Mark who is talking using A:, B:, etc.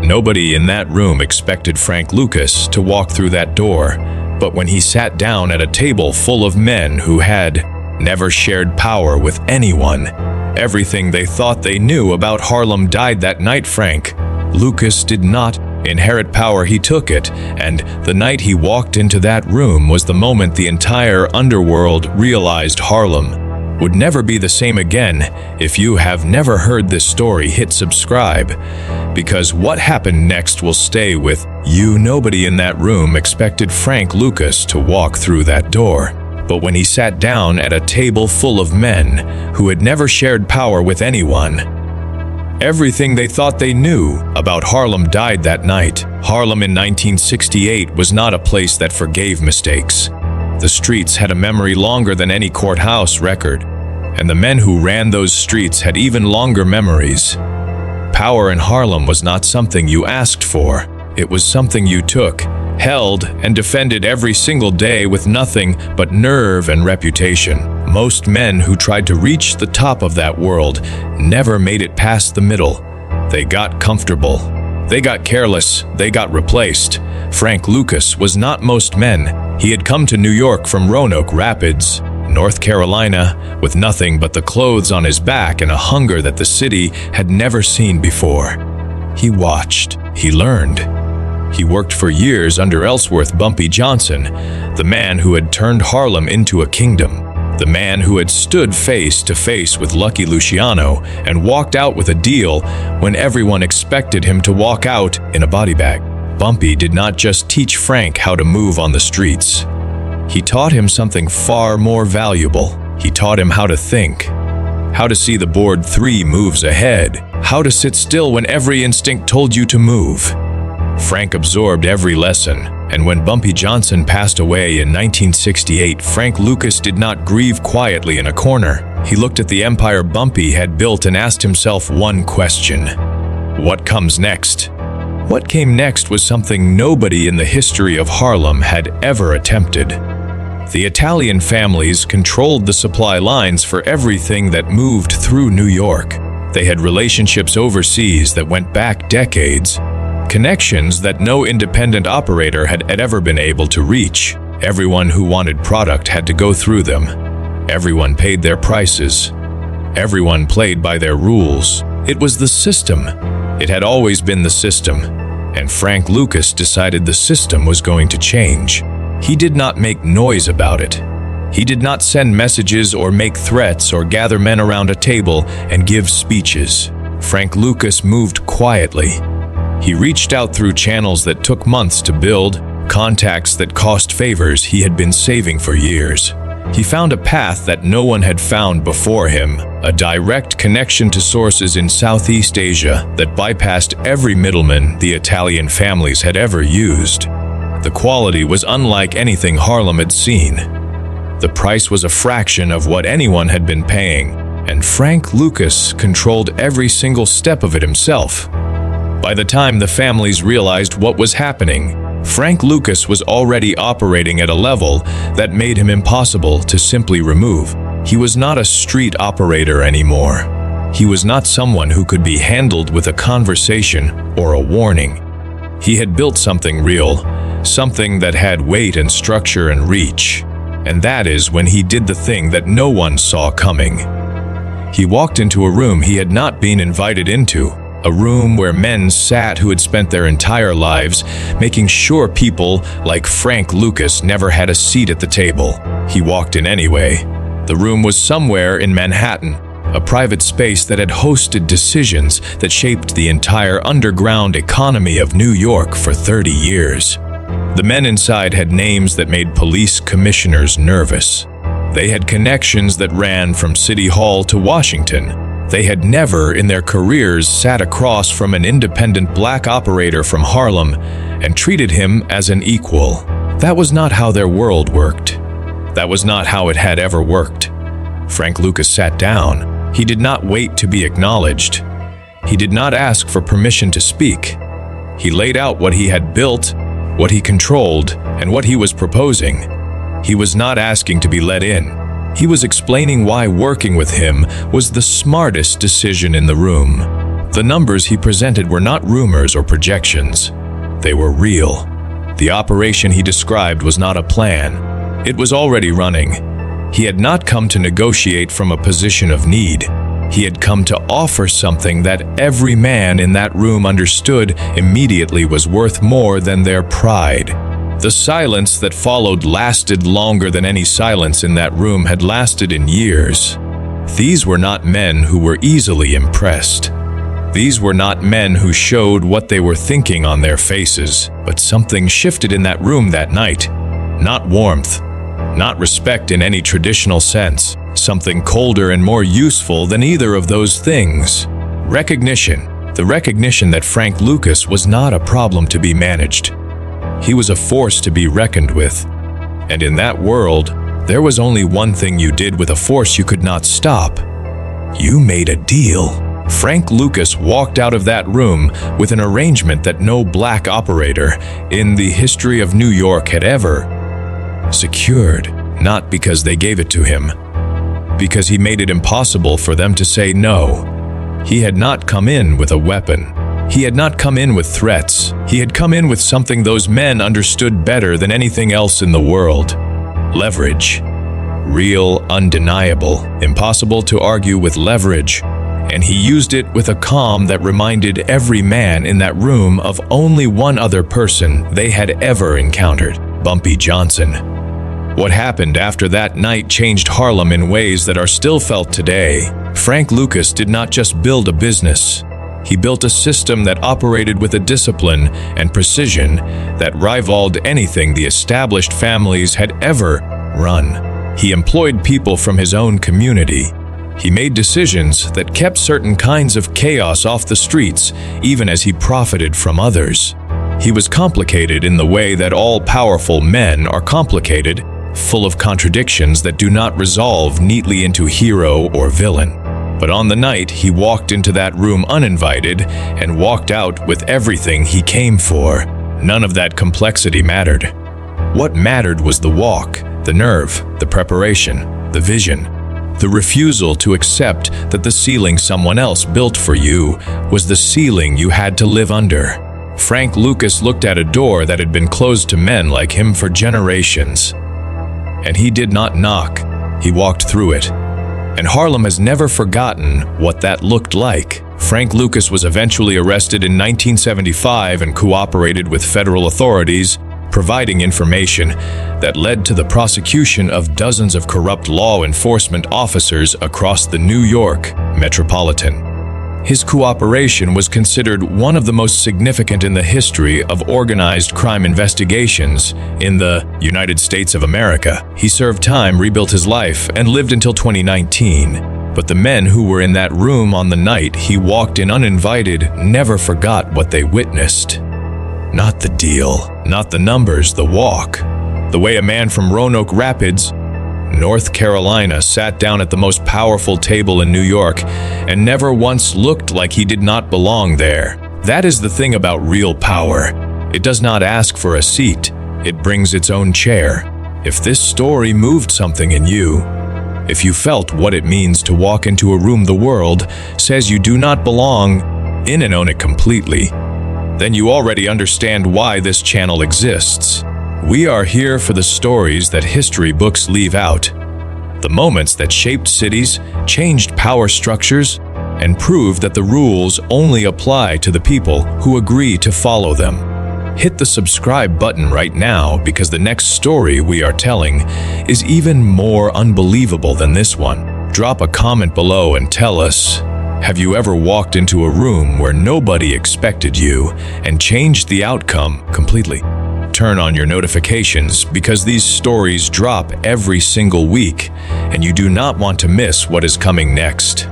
A: Nobody in that room expected Frank Lucas to walk through that door, but when he sat down at a table full of men who had never shared power with anyone, everything they thought they knew about Harlem died that night. Frank Lucas did not inherit power, he took it, and the night he walked into that room was the moment the entire underworld realized Harlem would never be the same again. If you have never heard this story, hit subscribe, because what happened next will stay with you. Nobody in that room expected Frank Lucas to walk through that door, but when he sat down at a table full of men who had never shared power with anyone, everything they thought they knew about Harlem died that night. Harlem in 1968 was not a place that forgave mistakes. The streets had a memory longer than any courthouse record, and the men who ran those streets had even longer memories. Power in Harlem was not something you asked for. It was something you took, held, and defended every single day with nothing but nerve and reputation. Most men who tried to reach the top of that world never made it past the middle. They got comfortable. They got careless. They got replaced. Frank Lucas was not most men. He had come to New York from Roanoke Rapids, North Carolina, with nothing but the clothes on his back and a hunger that the city had never seen before. He watched. He learned. He worked for years under Ellsworth Bumpy Johnson, the man who had turned Harlem into a kingdom, the man who had stood face to face with Lucky Luciano and walked out with a deal when everyone expected him to walk out in a body bag. Bumpy did not just teach Frank how to move on the streets. He taught him something far more valuable. He taught him how to think, how to see the board 3 moves ahead, how to sit still when every instinct told you to move. Frank absorbed every lesson, and when Bumpy Johnson passed away in 1968, Frank Lucas did not grieve quietly in a corner. He looked at the empire Bumpy had built and asked himself one question: what comes next? What came next was something nobody in the history of Harlem had ever attempted. The Italian families controlled the supply lines for everything that moved through New York. They had relationships overseas that went back decades, connections that no independent operator had ever been able to reach. Everyone who wanted product had to go through them. Everyone paid their prices. Everyone played by their rules. It was the system. It had always been the system, and Frank Lucas decided the system was going to change. He did not make noise about it. He did not send messages or make threats or gather men around a table and give speeches. Frank Lucas moved quietly. He reached out through channels that took months to build, contacts that cost favors he had been saving for years. He found a path that no one had found before him, a direct connection to sources in Southeast Asia that bypassed every middleman the Italian families had ever used. The quality was unlike anything Harlem had seen. The price was a fraction of what anyone had been paying, and Frank Lucas controlled every single step of it himself. By the time the families realized what was happening, Frank Lucas was already operating at a level that made him impossible to simply remove. He was not a street operator anymore. He was not someone who could be handled with a conversation or a warning. He had built something real, something that had weight and structure and reach. And that is when he did the thing that no one saw coming. He walked into a room he had not been invited into. A room where men sat who had spent their entire lives making sure people like Frank Lucas never had a seat at the table. He walked in anyway. The room was somewhere in Manhattan, a private space that had hosted decisions that shaped the entire underground economy of New York for 30 years. The men inside had names that made police commissioners nervous. They had connections that ran from City Hall to Washington. They had never in their careers sat across from an independent black operator from Harlem and treated him as an equal. That was not how their world worked. That was not how it had ever worked. Frank Lucas sat down. He did not wait to be acknowledged. He did not ask for permission to speak. He laid out what he had built, what he controlled, and what he was proposing. He was not asking to be let in. He was explaining why working with him was the smartest decision in the room. The numbers he presented were not rumors or projections. They were real. The operation he described was not a plan. It was already running. He had not come to negotiate from a position of need. He had come to offer something that every man in that room understood immediately was worth more than their pride. The silence that followed lasted longer than any silence in that room had lasted in years. These were not men who were easily impressed. These were not men who showed what they were thinking on their faces, but something shifted in that room that night. Not warmth, not respect in any traditional sense, something colder and more useful than either of those things. Recognition. The recognition that Frank Lucas was not a problem to be managed. He was a force to be reckoned with. And in that world, there was only one thing you did with a force you could not stop. You made a deal. Frank Lucas walked out of that room with an arrangement that no black operator in the history of New York had ever secured, not because they gave it to him, because he made it impossible for them to say no. He had not come in with a weapon. He had not come in with threats. He had come in with something those men understood better than anything else in the world. Leverage. Real, undeniable, impossible to argue with leverage. And he used it with a calm that reminded every man in that room of only one other person they had ever encountered, Bumpy Johnson. What happened after that night changed Harlem in ways that are still felt today. Frank Lucas did not just build a business. He built a system that operated with a discipline and precision that rivaled anything the established families had ever run. He employed people from his own community. He made decisions that kept certain kinds of chaos off the streets, even as he profited from others. He was complicated in the way that all powerful men are complicated, full of contradictions that do not resolve neatly into hero or villain. But on the night he walked into that room uninvited and walked out with everything he came for, none of that complexity mattered. What mattered was the walk, the nerve, the preparation, the vision. The refusal to accept that the ceiling someone else built for you was the ceiling you had to live under. Frank Lucas looked at a door that had been closed to men like him for generations. And he did not knock. He walked through it. And Harlem has never forgotten what that looked like. Frank Lucas was eventually arrested in 1975 and cooperated with federal authorities, providing information that led to the prosecution of dozens of corrupt law enforcement officers across the New York metropolitan. His cooperation was considered one of the most significant in the history of organized crime investigations in the United States of America. He served time, rebuilt his life, and lived until 2019. But the men who were in that room on the night he walked in uninvited never forgot what they witnessed. Not the deal, not the numbers, the walk. The way a man from Roanoke Rapids, North Carolina, sat down at the most powerful table in New York and never once looked like he did not belong there. That is the thing about real power. It does not ask for a seat. It brings its own chair. If this story moved something in you, if you felt what it means to walk into a room the world says you do not belong in and own it completely, then you already understand why this channel exists. We are here for the stories that history books leave out, the moments that shaped cities, changed power structures, and proved that the rules only apply to the people who agree to follow them. Hit the subscribe button right now because the next story we are telling is even more unbelievable than this one. Drop a comment below and tell us, have you ever walked into a room where nobody expected you and changed the outcome completely? Turn on your notifications because these stories drop every single week and you do not want to miss what is coming next.